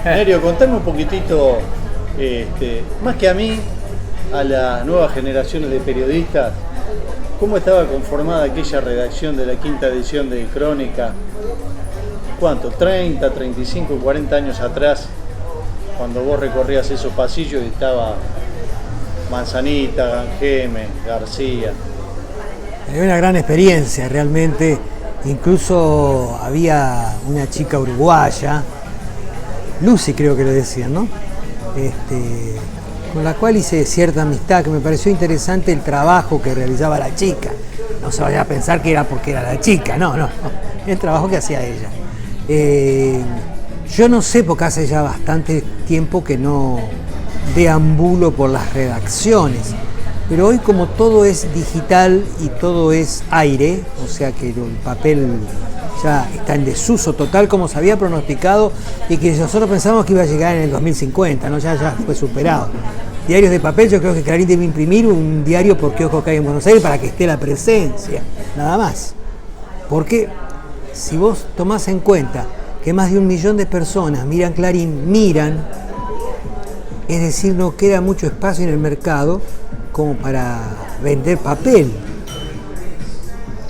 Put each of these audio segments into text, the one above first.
Nerio, contame un poquitito, más que a mí, a las nuevas generaciones de periodistas, ¿cómo estaba conformada aquella redacción de la quinta edición de Crónica? ¿Cuánto? 30, 35, 40 años atrás, cuando vos recorrías esos pasillos y estaba Manzanita, Gangeme, García. Era una gran experiencia realmente. Incluso había una chica uruguaya, Lucy creo que le decían, ¿no? Con la cual hice cierta amistad, que me pareció interesante el trabajo que realizaba la chica. No se vaya a pensar que era porque era la chica, no, el trabajo que hacía ella. Yo no sé, porque hace ya bastante tiempo que no deambulo por las redacciones, pero hoy como todo es digital y todo es aire, o sea que el papel ya está en desuso total, como se había pronosticado y que nosotros pensábamos que iba a llegar en el 2050, ¿no? Ya fue superado. Diarios de papel, yo creo que Clarín debe imprimir un diario por qué ojo que hay en Buenos Aires para que esté la presencia, nada más. Porque si vos tomás en cuenta que más de 1 millón de personas miran Clarín, es decir, no queda mucho espacio en el mercado como para vender papel.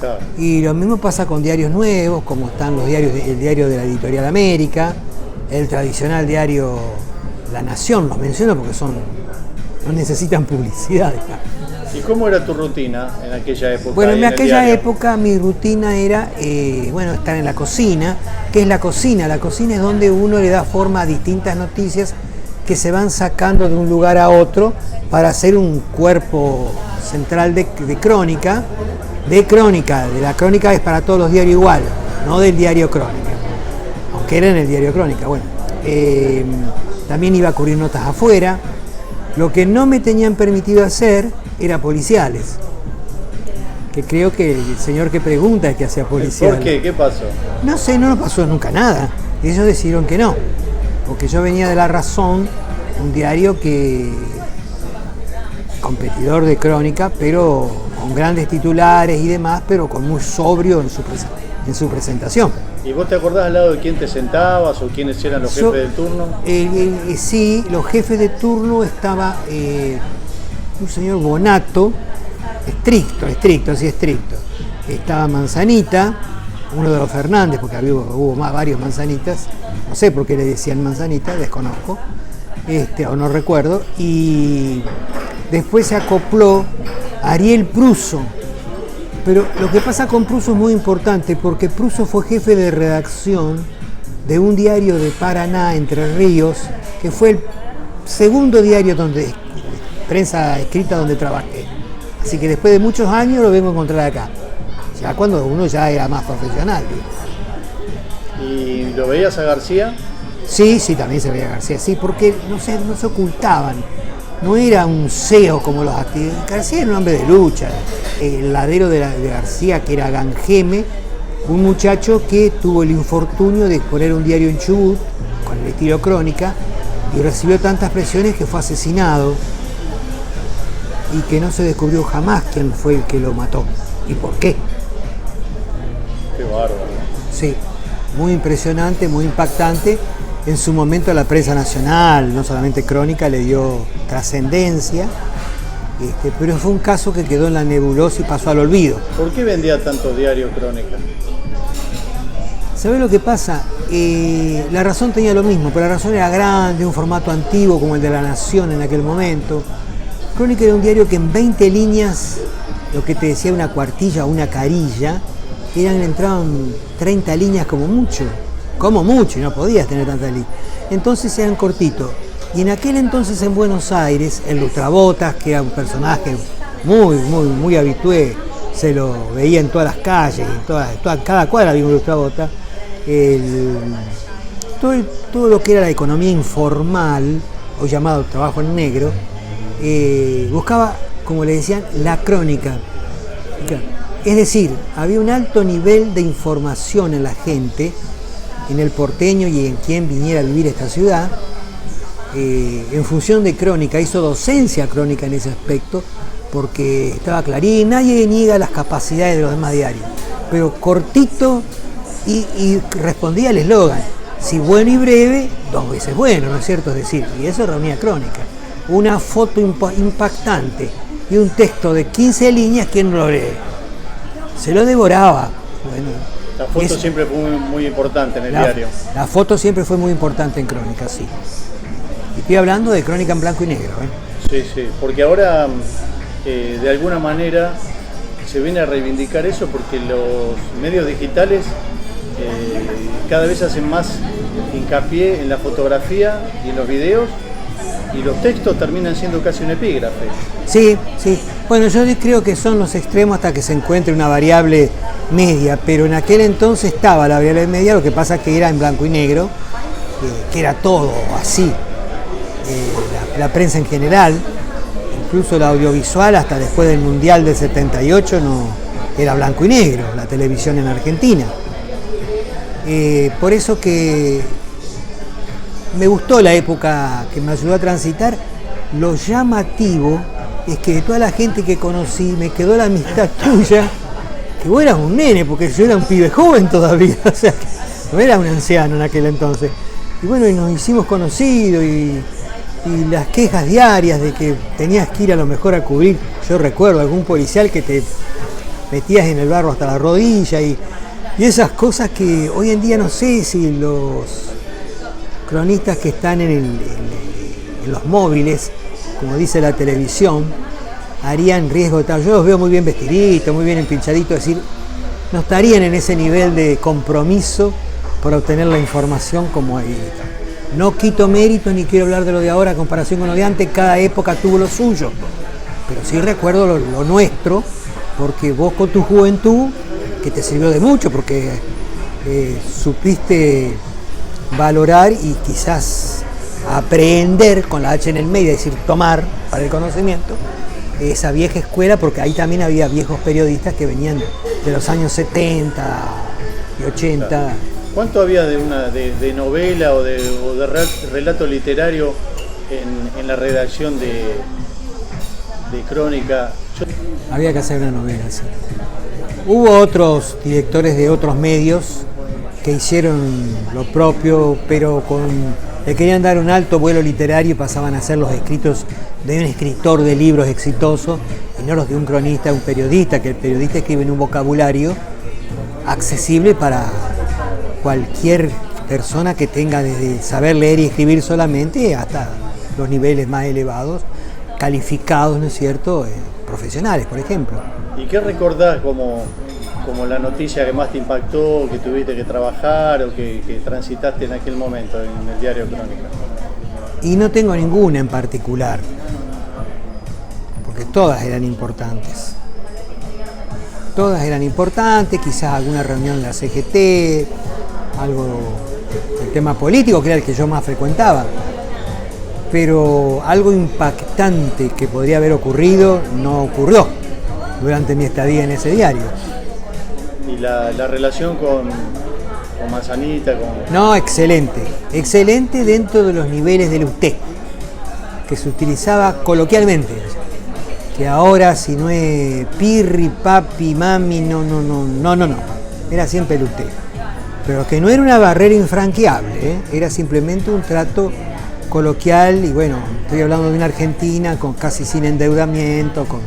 Claro. Y lo mismo pasa con diarios nuevos, como están los diarios, el diario de la Editorial América, el tradicional diario La Nación, los menciono porque no necesitan publicidad. ¿Y cómo era tu rutina en aquella época? Bueno, en aquella época mi rutina era, estar en la cocina. ¿Qué es la cocina? La cocina es donde uno le da forma a distintas noticias que se van sacando de un lugar a otro para hacer un cuerpo central de crónica. De la crónica es para todos los diarios igual, no del diario Crónica, aunque era en el diario Crónica. Bueno, también iba a cubrir notas afuera. Lo que no me tenían permitido hacer era policiales, que creo que el señor que pregunta es que hacía policiales. ¿Por qué? ¿Qué pasó? No sé, no pasó nunca nada. Ellos decidieron que no, porque yo venía de La Razón, un diario que competidor de Crónica, pero con grandes titulares y demás, pero con muy sobrio en su presentación. ¿Y vos te acordás al lado de quién te sentabas o quiénes eran los jefes de turno? Sí, los jefes de turno estaba un señor Bonato, estricto. Estaba Manzanita, uno de los Fernández, porque hubo varios Manzanitas, no sé por qué le decían Manzanita, desconozco, o no recuerdo, y después se acopló Ariel Pruso. Pero lo que pasa con Pruso es muy importante, porque Pruso fue jefe de redacción de un diario de Paraná, Entre Ríos, que fue el segundo diario prensa escrita donde trabajé. Así que después de muchos años lo vengo a encontrar acá, ya cuando uno ya era más profesional. ¿Y lo veías a García? Sí, también se veía a García, sí, porque no se ocultaban. No era un CEO como los activistas. García era un hombre de lucha. El ladero de García, que era Gangeme, un muchacho que tuvo el infortunio de exponer un diario en Chubut, con el estilo Crónica, y recibió tantas presiones que fue asesinado. Y que no se descubrió jamás quién fue el que lo mató y por qué. Qué bárbaro. Sí, muy impresionante, muy impactante. En su momento la prensa nacional, no solamente Crónica, le dio trascendencia, pero fue un caso que quedó en la nebulosa y pasó al olvido. ¿Por qué vendía tanto diario Crónica? ¿Sabés lo que pasa? La Razón tenía lo mismo, pero La Razón era grande, un formato antiguo como el de La Nación en aquel momento. Crónica era un diario que en 20 líneas, lo que te decía una cuartilla o una carilla, entraban 30 líneas como mucho, y no podías tener tantas líneas. Entonces eran cortitos. Y en aquel entonces en Buenos Aires, el Lustrabotas, que era un personaje muy habitué, se lo veía en todas las calles, cada cuadra había un Lustrabotas, todo lo que era la economía informal, o llamado trabajo en negro, buscaba, como le decían, la crónica. Es decir, había un alto nivel de información en la gente, en el porteño y en quien viniera a vivir esta ciudad. En función de Crónica, hizo docencia Crónica en ese aspecto, porque estaba Clarín, nadie niega las capacidades de los demás diarios, pero cortito y respondía al eslogan: Si bueno y breve, 2 veces bueno, ¿no es cierto? Es decir, y eso reunía Crónica. Una foto impactante y un texto de 15 líneas, ¿quién no lo lee? Se lo devoraba. Bueno, la foto siempre fue muy importante en el diario. La foto siempre fue muy importante en Crónica, sí. Y estoy hablando de Crónica en blanco y negro. Sí, sí, porque ahora de alguna manera se viene a reivindicar eso porque los medios digitales cada vez hacen más hincapié en la fotografía y en los videos, y los textos terminan siendo casi un epígrafe. Sí, sí. Bueno, yo creo que son los extremos hasta que se encuentre una variable media, pero en aquel entonces estaba la variable media, lo que pasa es que era en blanco y negro, que era todo así. La prensa en general, incluso el audiovisual, hasta después del Mundial del 78, no era blanco y negro, la televisión en Argentina. Por eso que me gustó la época que me ayudó a transitar. Lo llamativo es que de toda la gente que conocí me quedó la amistad tuya, que vos eras un nene, porque yo era un pibe joven todavía, o sea, que no era un anciano en aquel entonces. Y bueno, y nos hicimos conocidos y las quejas diarias de que tenías que ir a lo mejor a cubrir, yo recuerdo algún policial que te metías en el barro hasta la rodilla y esas cosas que hoy en día no sé si los cronistas que están en los móviles, como dice la televisión, harían riesgo de tal. Yo los veo muy bien vestiditos, muy bien empinchaditos, es decir, no estarían en ese nivel de compromiso por obtener la información como ahí. No quito mérito ni quiero hablar de lo de ahora a comparación con lo de antes, cada época tuvo lo suyo, pero sí recuerdo lo nuestro, porque vos con tu juventud, que te sirvió de mucho, porque supiste valorar y quizás aprender con la H en el medio, es decir, tomar para el conocimiento, esa vieja escuela, porque ahí también había viejos periodistas que venían de los años 70 y 80. ¿Cuánto había de novela o de relato literario en la redacción de Crónica? Había que hacer una novela, sí. Hubo otros directores de otros medios que hicieron lo propio, pero le querían dar un alto vuelo literario y pasaban a ser los escritos de un escritor de libros exitoso y no los de un cronista, un periodista, que el periodista escribe en un vocabulario accesible para cualquier persona que tenga desde saber leer y escribir solamente hasta los niveles más elevados, calificados, ¿no es cierto?, profesionales, por ejemplo. ¿Y qué recordás como la noticia que más te impactó, que tuviste que trabajar o que transitaste en aquel momento en el diario Crónica? Y no tengo ninguna en particular, porque todas eran importantes. Todas eran importantes, quizás alguna reunión en la CGT, algo del tema político, que era el que yo más frecuentaba. Pero algo impactante que podría haber ocurrido no ocurrió durante mi estadía en ese diario. ¿Y la relación con Manzanita? No, excelente. Excelente dentro de los niveles del usted, que se utilizaba coloquialmente. Que ahora si no es pirri, papi, mami, no. Era siempre el usted. Pero que no era una barrera infranqueable, era simplemente un trato coloquial y bueno, estoy hablando de una Argentina con casi sin endeudamiento, con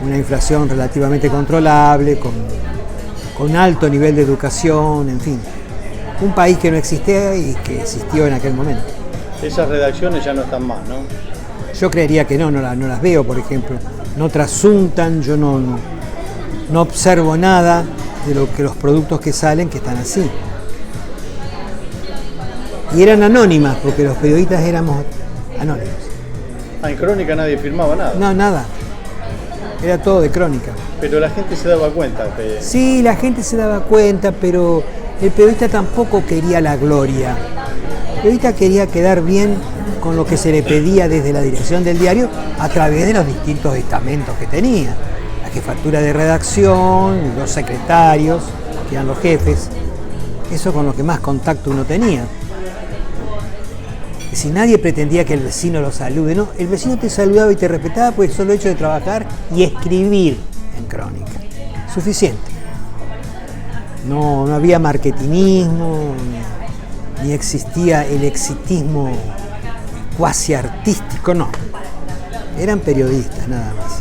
una inflación relativamente controlable, con alto nivel de educación, en fin. Un país que no existía y que existió en aquel momento. Esas redacciones ya no están más, ¿no? Yo creería que no las veo, por ejemplo. No trasuntan, yo no observo nada de lo que los productos que salen que están así. Y eran anónimas, porque los periodistas éramos anónimos. En Crónica nadie firmaba nada. No, nada. Era todo de Crónica. Pero la gente se daba cuenta. Sí, la gente se daba cuenta, pero el periodista tampoco quería la gloria. El periodista quería quedar bien con lo que se le pedía desde la dirección del diario a través de los distintos estamentos que tenía. La jefatura de redacción, los secretarios, que eran los jefes. Eso con lo que más contacto uno tenía. Si nadie pretendía que el vecino lo salude, no, el vecino te saludaba y te respetaba por el solo hecho de trabajar y escribir en Crónica. Suficiente. No había marketinismo, ni existía el exitismo cuasi artístico, no. Eran periodistas nada más.